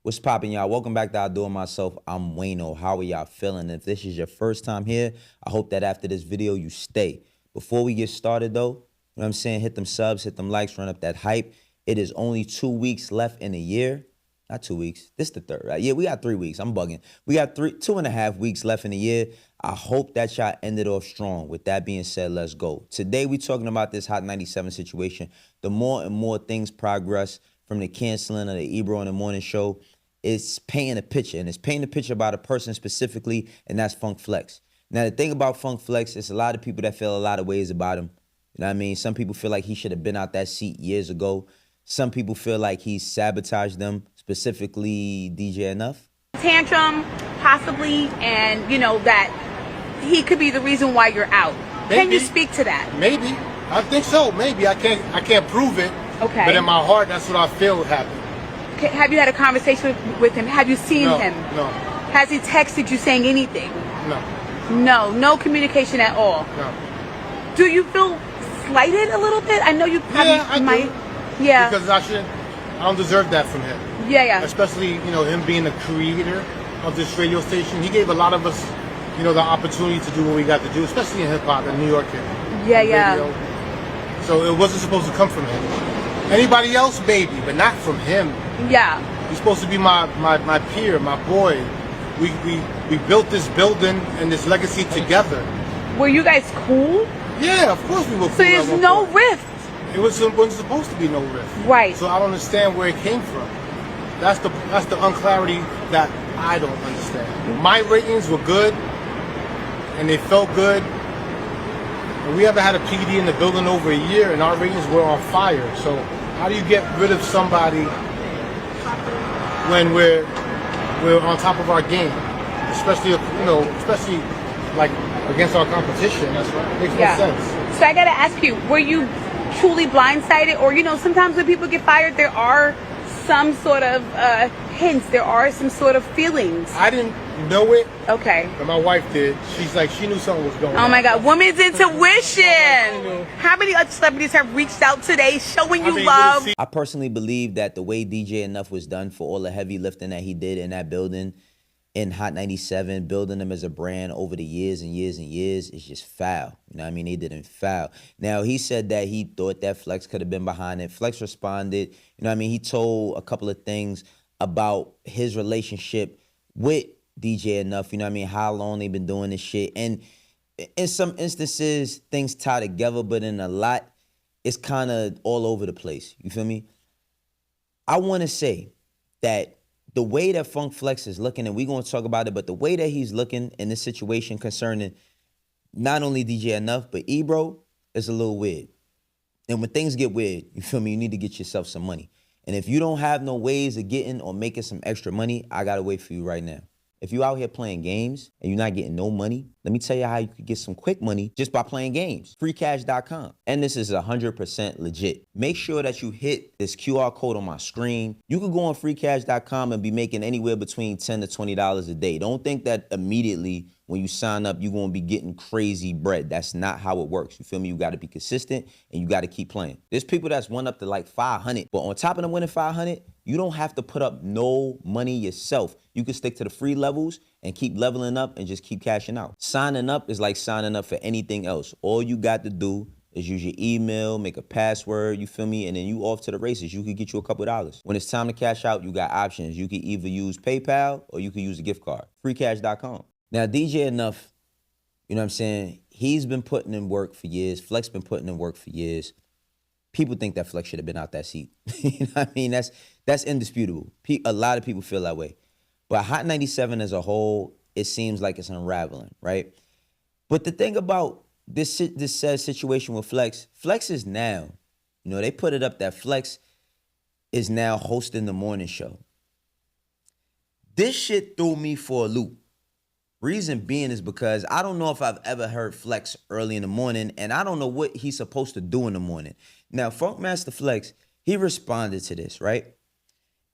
What's poppin', y'all? Welcome back to I Do It Myself. I'm Wayno. How are y'all feeling? If this is your first time here, I hope that after this video you stay. Before we get started though, you know what I'm saying? Hit them subs, hit them likes, run up that hype. It is only 2 weeks left in a year. Not 2 weeks. This is the third, right? Yeah, we got 3 weeks. I'm bugging. We got 2.5 weeks left in the year. I hope that y'all ended off strong. With that being said, let's go. Today we talking about this Hot 97 situation. The more and more things progress from the canceling of the Ebro in the morning show, it's painting a picture, and it's painting a picture about a person specifically, and that's Funk Flex. Now, the thing about Funk Flex, it's a lot of people that feel a lot of ways about him. You know what I mean? Some people feel like he should have been out that seat years ago. Some people feel like he sabotaged them, specifically DJ Enuff. Tantrum, possibly, and you know that he could be the reason why you're out. Maybe. Can you speak to that? Maybe. I think so. Maybe. I can't prove it. Okay. But in my heart, that's what I feel happened. Have you had a conversation with him? Have you seen him? No. Has he texted you saying anything? No. No communication at all. No. Do you feel slighted a little bit? I know you probably Yeah, I might. do. Yeah. Because I don't deserve that from him. Yeah. Especially, him being the creator of this radio station. He gave a lot of us, the opportunity to do what we got to do, especially in hip hop and New York hip. Yeah. Radio. So it wasn't supposed to come from him. Anybody else, maybe, but not from him. Yeah. He's supposed to be my peer, my boy. We built this building and this legacy together. Were you guys cool? Yeah, of course we were cool. So there's no rift. It wasn't supposed to be no rift. Right. So I don't understand where it came from. That's the unclarity that I don't understand. My ratings were good, and they felt good. And we haven't had a PD in the building over a year, and our ratings were on fire. So how do you get rid of somebody when we're on top of our game, especially like against our competition? That's right. Makes no sense. So I gotta ask you, were you truly blindsided, or sometimes when people get fired, there are some sort of hints, there are some sort of feelings? I didn't know it. Okay. But my wife did. She knew something was going on. Oh my God, woman's intuition. How many other celebrities have reached out today showing you love? I personally believe that the way DJ Enuff was done for all the heavy lifting that he did in that building, in Hot 97, building them as a brand over the years and years and years, is just foul. You know what I mean? They didn't foul. Now, he said that he thought that Flex could have been behind it. Flex responded. You know what I mean? He told a couple of things about his relationship with DJ Enuff. You know what I mean? How long they've been doing this shit. And in some instances, things tie together, but in a lot, it's kind of all over the place. You feel me? I want to say that the way that Funk Flex is looking, and we're going to talk about it, but the way that he's looking in this situation concerning not only DJ Enuff, but Ebro, is a little weird. And when things get weird, you feel me, you need to get yourself some money. And if you don't have no ways of getting or making some extra money, I got to wait for you right now. If you out here playing games and you're not getting no money, let me tell you how you could get some quick money just by playing games. Freecash.com. And this is 100% legit. Make sure that you hit this QR code on my screen. You could go on freecash.com and be making anywhere between $10 to $20 a day. Don't think that immediately when you sign up, you're going to be getting crazy bread. That's not how it works. You feel me? You got to be consistent and you got to keep playing. There's people that's won up to like 500, but on top of them winning 500, you don't have to put up no money yourself. You can stick to the free levels and keep leveling up and just keep cashing out. Signing up is like signing up for anything else. All you got to do is use your email, make a password, you feel me? And then you off to the races. You could get you a couple dollars. When it's time to cash out, you got options. You can either use PayPal or you can use a gift card. Freecash.com. Now, DJ Enuff, you know what I'm saying? He's been putting in work for years. Flex been putting in work for years. People think that Flex should have been out that seat. You know what I mean? That's indisputable. A lot of people feel that way. But Hot 97 as a whole, it seems like it's unraveling, right? But the thing about this sad situation with Flex is now, they put it up that Flex is now hosting the morning show. This shit threw me for a loop. Reason being is because I don't know if I've ever heard Flex early in the morning, and I don't know what he's supposed to do in the morning. Now, Funkmaster Flex, he responded to this, right?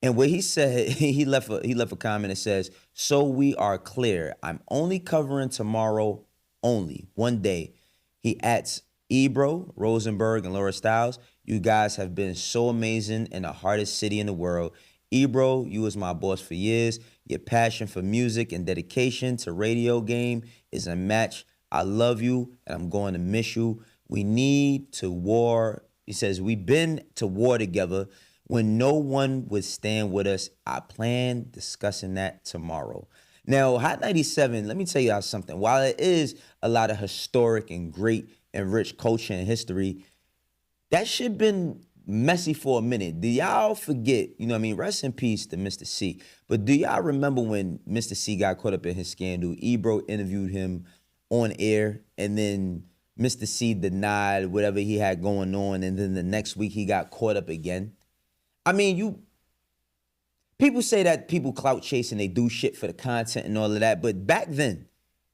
And what he said, he left a comment that says, "So we are clear. I'm only covering tomorrow only, one day." He adds, "Ebro, Rosenberg, and Laura Styles, you guys have been so amazing in the hardest city in the world. Ebro, you was my boss for years. Your passion for music and dedication to radio game is unmatched. I love you, and I'm going to miss you. We need to war. He says, we've been to war together when no one would stand with us. I plan discussing that tomorrow. Now, Hot 97, let me tell y'all something. While it is a lot of historic and great and rich culture and history, that shit been messy for a minute. Do y'all forget, you know what I mean? Rest in peace to Mr. C. But do y'all remember when Mr. C got caught up in his scandal? Ebro interviewed him on air, and then Mr. C denied whatever he had going on, and then the next week he got caught up again. I mean, people say that people clout chase and they do shit for the content and all of that, but back then,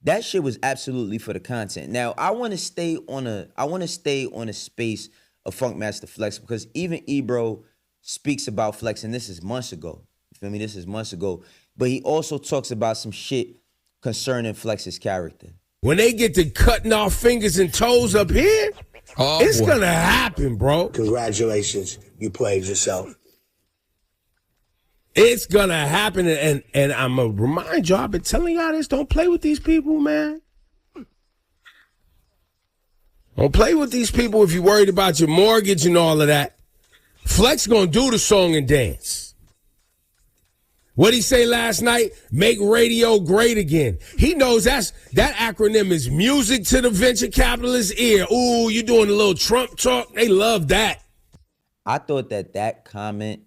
that shit was absolutely for the content. Now, I want to stay on a space of Funkmaster Flex, because even Ebro speaks about Flex, and this is months ago. You feel me? This is months ago. But he also talks about some shit concerning Flex's character. When they get to cutting off fingers and toes up here, it's going to happen, bro. Congratulations. You played yourself. It's going to happen. And I'm going to remind y'all, I've been telling y'all this, don't play with these people, man. Don't play with these people if you're worried about your mortgage and all of that. Flex going to do the song and dance. What'd he say last night? Make radio great again. He knows that acronym is music to the venture capitalist's ear. Ooh, you doing a little Trump talk? They love that. I thought that comment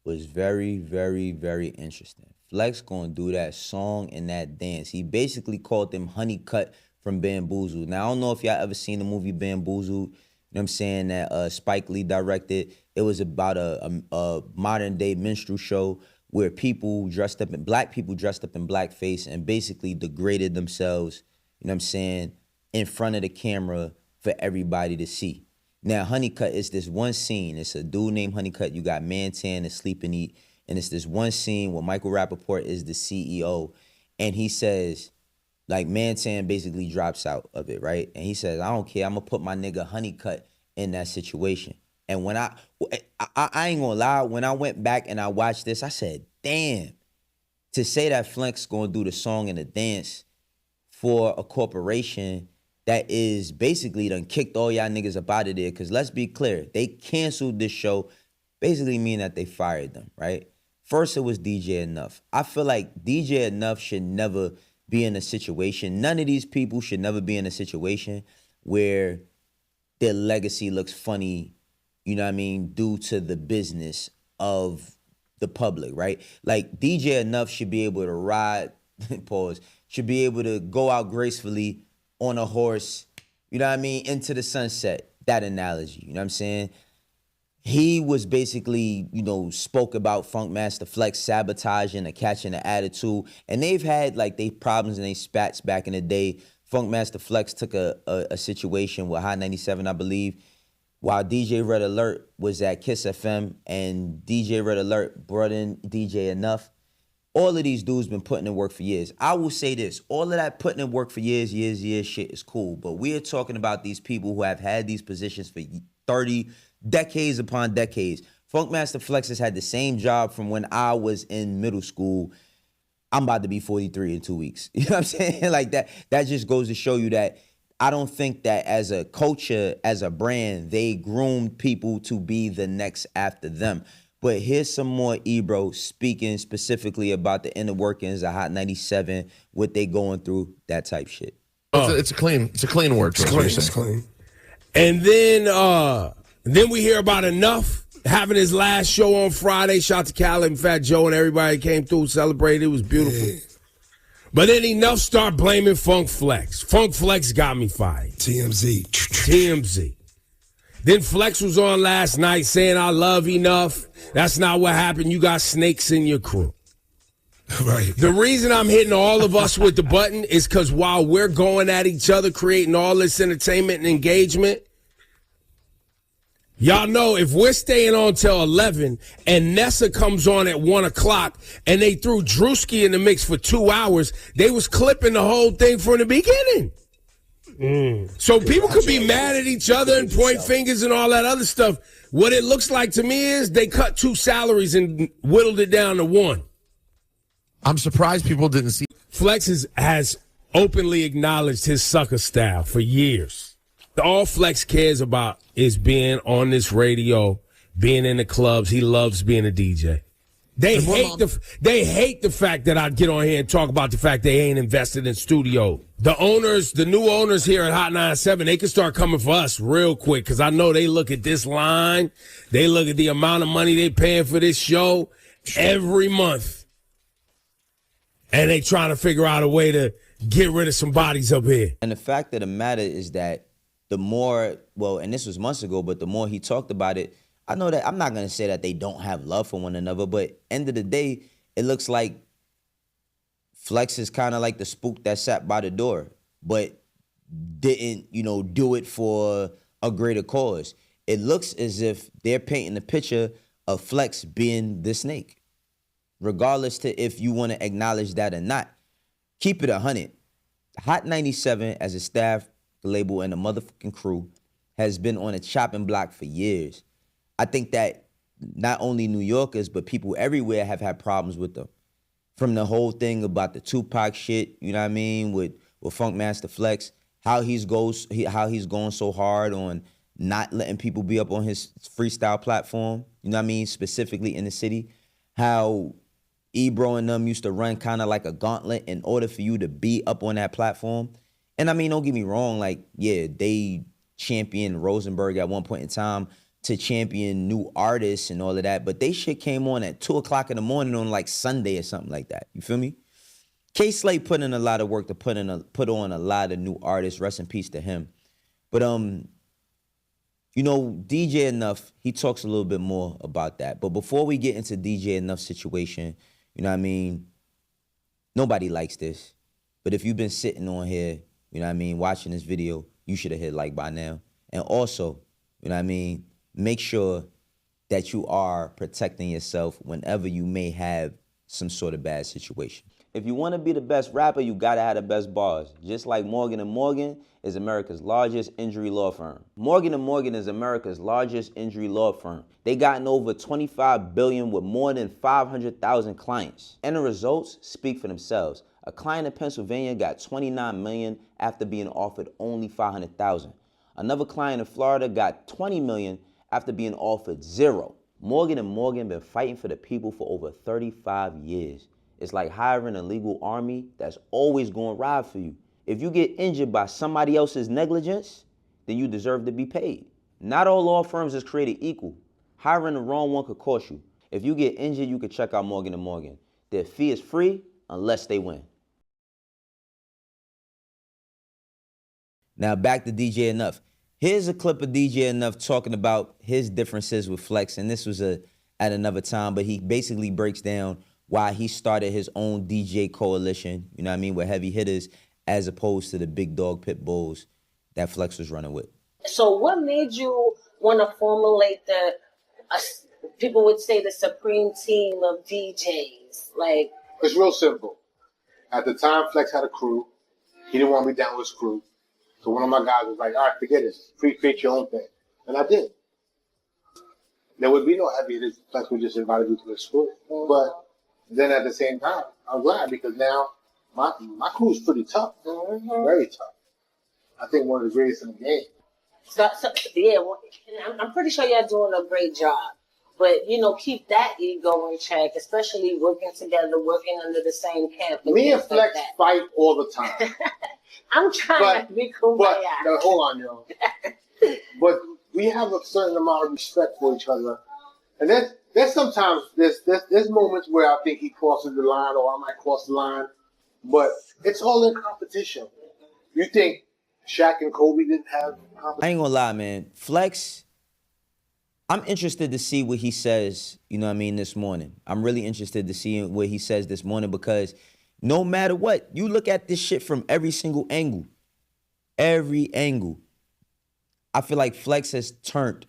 was very, very, very interesting. Flex gonna do that song and that dance. He basically called them honey cut from Bamboozled. Now, I don't know if y'all ever seen the movie Bamboozled. You know what I'm saying? That Spike Lee directed. It was about a modern day minstrel show where black people dressed up in blackface and basically degraded themselves, you know what I'm saying, in front of the camera for everybody to see. Now, Honeycut is this one scene. It's a dude named Honeycut. You got Mantan and Sleep and Eat. And it's this one scene where Michael Rappaport is the CEO. And he says, like, Mantan basically drops out of it, right? And he says, I don't care. I'm going to put my nigga Honeycut in that situation. And when I ain't gonna lie, when I went back and I watched this, I said, damn, to say that Flex gonna do the song and the dance for a corporation that is basically done kicked all y'all niggas up out of there, because let's be clear, they canceled this show, basically meaning that they fired them, right? First, it was DJ Enuff. I feel like DJ Enuff should never be in a situation, none of these people should never be in a situation where their legacy looks funny, you know what I mean, due to the business of the public, right? Like, DJ Enuff should be able to ride, pause, should be able to go out gracefully on a horse, you know what I mean, into the sunset, that analogy, you know what I'm saying? He was basically, you know, spoke about Funkmaster Flex sabotaging or catching the attitude, and they've had, like, they problems and they spats back in the day. Funkmaster Flex took a situation with Hot 97, I believe, while DJ Red Alert was at Kiss FM, and DJ Red Alert brought in DJ Enuff. All of these dudes been putting in work for years. I will say this, all of that putting in work for years shit is cool, but we're talking about these people who have had these positions for 30 decades upon decades. Funkmaster Flex has had the same job from when I was in middle school. I'm about to be 43 in 2 weeks. You know what I'm saying? Like, that just goes to show you that I don't think that as a culture, as a brand, they groomed people to be the next after them. But here's some more Ebro speaking specifically about the inner workings of Hot 97, what they going through, that type shit. It's a clean word. It's clean. And then we hear about Enuff having his last show on Friday. Shout to Khaled and Fat Joe and everybody came through, celebrated. It was beautiful. Yeah. But then Enuff start blaming Funk Flex. Funk Flex got me fired. TMZ. Then Flex was on last night saying, I love Enuff. That's not what happened. You got snakes in your crew. Right. The reason I'm hitting all of us with the button is because while we're going at each other, creating all this entertainment and engagement, y'all know if we're staying on till 11 and Nessa comes on at 1 o'clock and they threw Drewski in the mix for 2 hours, they was clipping the whole thing from the beginning. So people could be mad at each other and point fingers and all that other stuff. What it looks like to me is they cut 2 salaries and whittled it down to 1. I'm surprised people didn't see. Flex has openly acknowledged his sucker style for years. All Flex cares about is being on this radio, being in the clubs. He loves being a DJ. They hate the fact that I get on here and talk about the fact they ain't invested in studio. The new owners here at Hot 97, they can start coming for us real quick because I know they look at this line. They look at the amount of money they paying for this show every month. And they trying to figure out a way to get rid of some bodies up here. And the fact of the matter is that the more, well, and this was months ago, but the more he talked about it, I know that I'm not going to say that they don't have love for one another, but end of the day, it looks like Flex is kind of like the spook that sat by the door, but didn't, do it for a greater cause. It looks as if they're painting the picture of Flex being the snake, regardless to if you want to acknowledge that or not. Keep it 100. Hot 97 as a staff, label, and a motherfucking crew has been on a chopping block for years. I think that not only New Yorkers, but people everywhere have had problems with them. From the whole thing about the Tupac shit, you know what I mean, with Funkmaster Flex, how he's going so hard on not letting people be up on his freestyle platform, you know what I mean, specifically in the city. How Ebro and them used to run kind of like a gauntlet in order for you to be up on that platform. And I mean, don't get me wrong, like, yeah, they championed Rosenberg at one point in time to champion new artists and all of that, but they shit came on at 2 o'clock in the morning on like Sunday or something like that. You feel me? K-Slay put in a lot of work to put on a lot of new artists. Rest in peace to him. But DJ Enuff, he talks a little bit more about that. But before we get into DJ Enuff's situation, you know what I mean, nobody likes this. But if you've been sitting on here, you know what I mean, watching this video, you should have hit like by now. And also, you know what I mean, make sure that you are protecting yourself whenever you may have some sort of bad situation. If you want to be the best rapper, you got to have the best bars. Just like Morgan & Morgan is America's largest injury law firm. Morgan & Morgan is America's largest injury law firm. They gotten over $25 billion with more than 500,000 clients. And the results speak for themselves. A client in Pennsylvania got $29 million after being offered only $500,000. Another client in Florida got $20 million after being offered 0. Morgan & Morgan been fighting for the people for over 35 years. It's like hiring a legal army that's always going to ride for you. If you get injured by somebody else's negligence, then you deserve to be paid. Not all law firms is created equal. Hiring the wrong one could cost you. If you get injured, you could check out Morgan & Morgan. Their fee is free unless they win. Now back to DJ Enuff. Here's a clip of DJ Enuff talking about his differences with Flex, and this was at another time, but he basically breaks down why he started his own DJ coalition, you know what I mean, with heavy hitters, as opposed to the big dog pit bulls that Flex was running with. So what made you want to formulate people would say the supreme team of DJs? Like, it's real simple. At the time, Flex had a crew. He didn't want me down with his crew. So one of my guys was like, all right, forget it. Create your own thing. And I did. There would be no heavy hitters. Flex would just invite me to his crew. But then at the same time, I'm glad because now my crew is pretty tough. Mm-hmm. Very tough. I think one of the greatest in the game. I'm pretty sure y'all doing a great job. But, keep that ego in check, especially working together, working under the same camp. Me and Flex fight all the time. I'm trying to be kumbaya. But, no, hold on, yo. But we have a certain amount of respect for each other. And there's sometimes, there's moments where I think he crosses the line or I might cross the line. But it's all in competition. You think Shaq and Kobe didn't have competition? I ain't gonna lie, man. Flex, I'm interested to see what he says, you know what I mean, this morning. I'm really interested to see what he says this morning because no matter what, you look at this shit from every single angle. Every angle. I feel like Flex has turned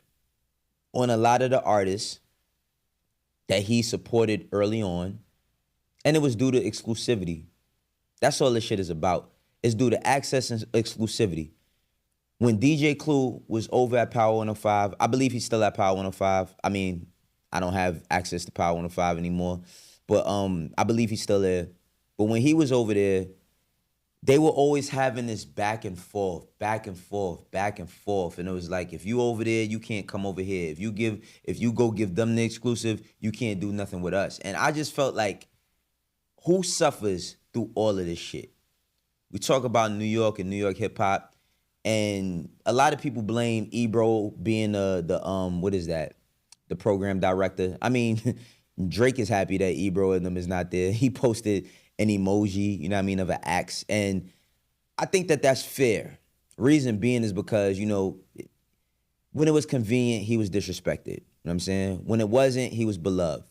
on a lot of the artists that he supported early on, and it was due to exclusivity. That's all this shit is about. is due to access and exclusivity. When DJ Clue was over at Power 105, I believe he's still at Power 105. I mean, I don't have access to Power 105 anymore, but I believe he's still there. But when he was over there, they were always having this back and forth, back and forth, back and forth. And it was like, if you over there, you can't come over here. If you go give them the exclusive, you can't do nothing with us. And I just felt like, who suffers through all of this shit? We talk about New York and New York hip hop, and a lot of people blame Ebro being the program director. I mean, Drake is happy that Ebro and them is not there. He posted an emoji, you know what I mean, of an axe. And I think that that's fair. Reason being is because, you know, when it was convenient, he was disrespected. You know what I'm saying? When it wasn't, he was beloved.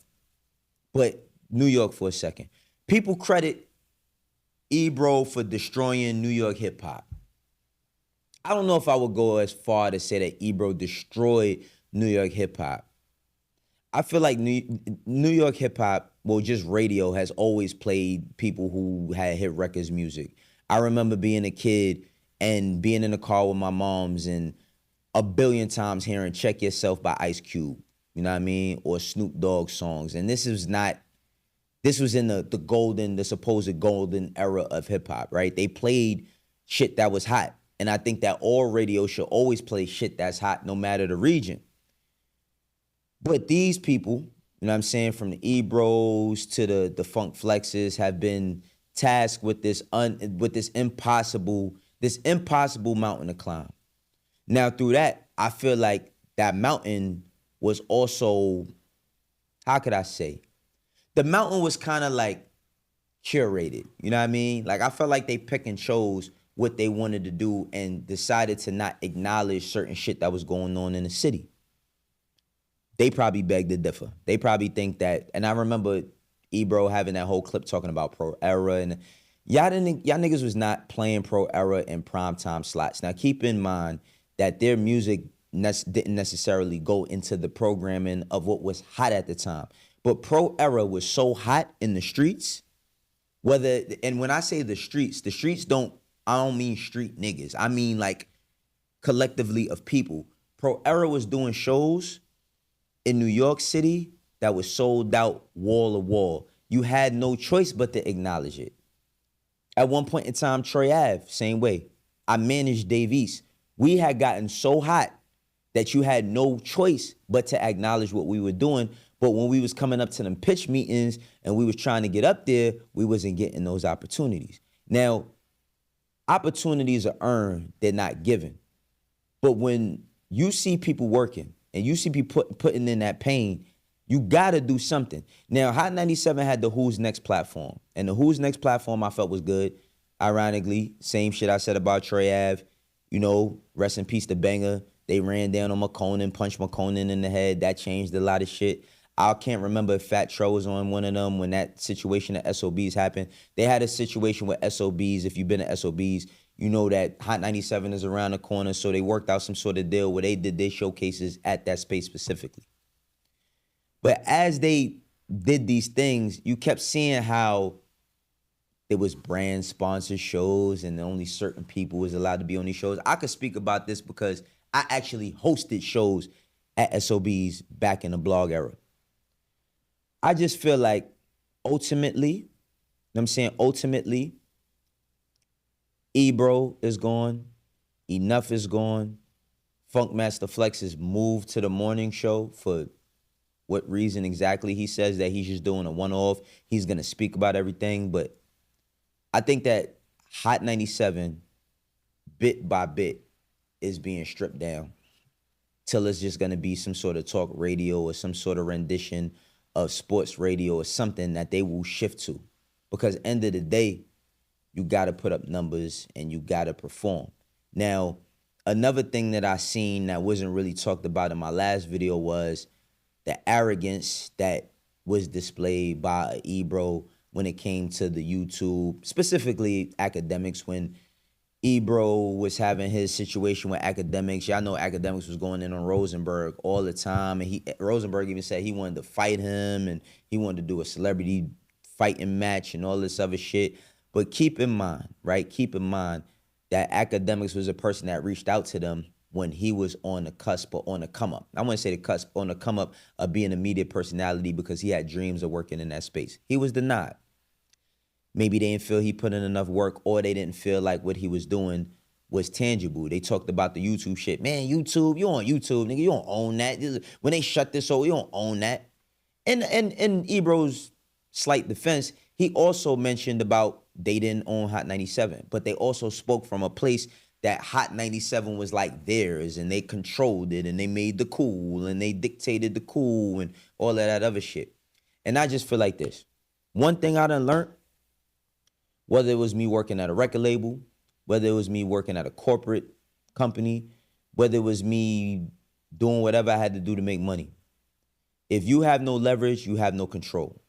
But New York for a second. People credit Ebro for destroying New York hip hop. I don't know if I would go as far to say that Ebro destroyed New York hip hop. I feel like New York hip hop, well, just radio, has always played people who had hit records music. I remember being a kid and being in the car with my moms and a billion times hearing Check Yourself by Ice Cube, you know what I mean? Or Snoop Dogg songs. And this was in the supposed golden era of hip hop, right? They played shit that was hot. And I think that all radio should always play shit that's hot, no matter the region. But these people, you know what I'm saying, from the Ebros to the Funk Flexes, have been tasked with this impossible mountain to climb. Now, through that, I feel like that mountain was also, how could I say? The mountain was kind of like curated, you know what I mean? Like, I felt like they pick and chose what they wanted to do and decided to not acknowledge certain shit that was going on in the city. They probably beg to differ. They probably think that, and I remember Ebro having that whole clip talking about Pro Era, and y'all niggas was not playing Pro Era in primetime slots. Now keep in mind that their music didn't necessarily go into the programming of what was hot at the time. But Pro Era was so hot in the streets, and when I say the streets I don't mean street niggas. I mean like collectively of people. Pro Era was doing shows in New York City that was sold out wall to wall. You had no choice but to acknowledge it. At one point in time, Troy Ave, same way. I managed Dave East. We had gotten so hot that you had no choice but to acknowledge what we were doing. But when we was coming up to them pitch meetings and we was trying to get up there, we wasn't getting those opportunities. Now, opportunities are earned, they're not given. But when you see people working and you see people putting in that pain, you gotta do something. Now, Hot 97 had the Who's Next platform. And the Who's Next platform I felt was good. Ironically, same shit I said about Troy Ave. You know, rest in peace to Banger. They ran down on McConan, punched McConan in the head. That changed a lot of shit. I can't remember if Fat Tro was on one of them when that situation at SOBs happened. They had a situation with SOBs. If you've been to SOBs, you know that Hot 97 is around the corner, so they worked out some sort of deal where they did their showcases at that space specifically. But as they did these things, you kept seeing how there was brand sponsored shows and only certain people was allowed to be on these shows. I could speak about this because I actually hosted shows at SOBs back in the blog era. I just feel like ultimately, Ebro is gone, Enuff is gone, Funkmaster Flex is moved to the morning show for what reason exactly. He says that he's just doing a one-off. He's going to speak about everything, but I think that Hot 97, bit by bit, is being stripped down till it's just going to be some sort of talk radio or some sort of rendition of sports radio or something that they will shift to. Because end of the day, you got to put up numbers and you got to perform. Now, another thing that I seen that wasn't really talked about in my last video was the arrogance that was displayed by Ebro when it came to the YouTube, specifically academics, when Ebro was having his situation with academics. Y'all know academics was going in on Rosenberg all the time. And Rosenberg even said he wanted to fight him and he wanted to do a celebrity fighting match and all this other shit. But keep in mind, right? Keep in mind that Academics was a person that reached out to them when he was on the cusp or on the come up. I wouldn't say the cusp, on the come up of being a media personality because he had dreams of working in that space. He was denied. Maybe they didn't feel he put in enough work, or they didn't feel like what he was doing was tangible. They talked about the YouTube shit. Man, YouTube, you on YouTube, nigga, you don't own that. When they shut this over, you don't own that. And Ebro's slight defense, he also mentioned about they didn't own Hot 97, but they also spoke from a place that Hot 97 was like theirs, and they controlled it, and they made the cool, and they dictated the cool, and all of that other shit. And I just feel like this. One thing I done learned, whether it was me working at a record label, whether it was me working at a corporate company, whether it was me doing whatever I had to do to make money. If you have no leverage, you have no control,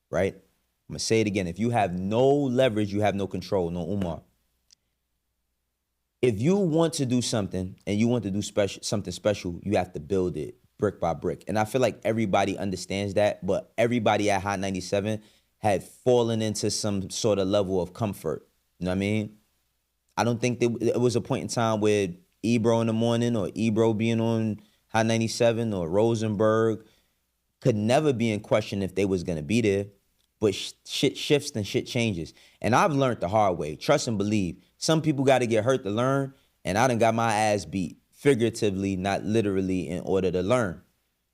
right? I'm gonna say it again. If you have no leverage, you have no control, no Umar. If you want to do something and you want to do something special, you have to build it brick by brick. And I feel like everybody understands that, but everybody at Hot 97 had fallen into some sort of level of comfort. You know what I mean? I don't think it was a point in time where Ebro in the morning or Ebro being on Hot 97 or Rosenberg could never be in question if they was going to be there. But shit shifts and shit changes. And I've learned the hard way. Trust and believe. Some people got to get hurt to learn. And I done got my ass beat figuratively, not literally, in order to learn.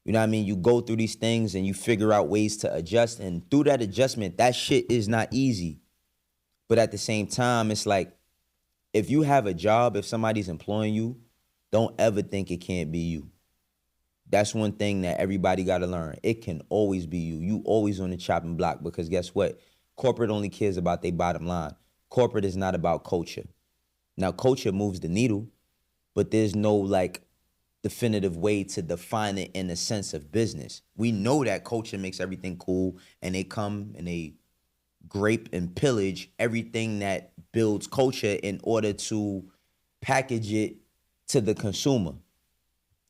You know what I mean? You go through these things and you figure out ways to adjust. And through that adjustment, that shit is not easy. But at the same time, it's like, if you have a job, if somebody's employing you, don't ever think it can't be you. That's one thing that everybody got to learn. It can always be you. You always on the chopping block, because guess what? Corporate only cares about their bottom line. Corporate is not about culture. Now, culture moves the needle, but there's no like definitive way to define it in the sense of business. We know that culture makes everything cool, and they come and they grape and pillage everything that builds culture in order to package it to the consumer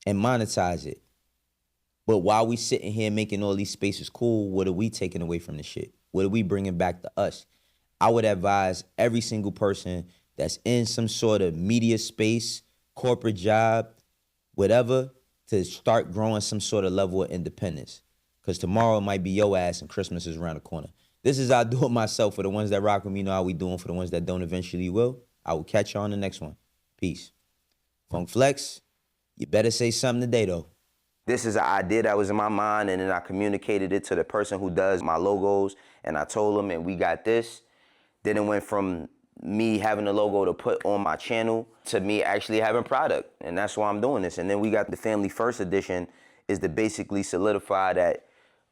and monetize it. But while we sitting here making all these spaces cool, what are we taking away from the shit? What are we bringing back to us? I would advise every single person that's in some sort of media space, corporate job, whatever, to start growing some sort of level of independence. Because tomorrow might be your ass and Christmas is around the corner. This is how I do it myself. For the ones that rock with me, know how we doing. For the ones that don't, eventually will. I will catch you on the next one. Peace. Funk Flex, you better say something today, though. This is an idea that was in my mind, and then I communicated it to the person who does my logos, and I told them, and we got this. Then it went from me having a logo to put on my channel to me actually having product, and that's why I'm doing this. And then we got the Family First edition, is to basically solidify that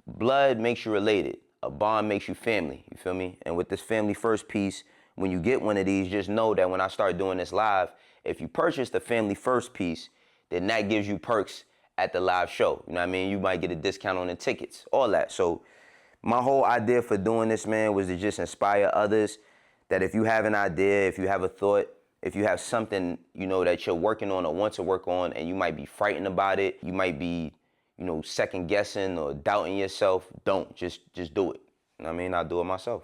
blood makes you related. A bond makes you family, you feel me? And with this Family First piece, when you get one of these, just know that when I start doing this live, if you purchase the Family First piece, then that gives you perks at the live show. You know what I mean? You might get a discount on the tickets, all that. So my whole idea for doing this, man, was to just inspire others that if you have an idea, if you have a thought, if you have something, you know, that you're working on or want to work on, and you might be frightened about it, you might be, you know, second guessing or doubting yourself, don't. Just do it. You know what I mean? I'll do it myself.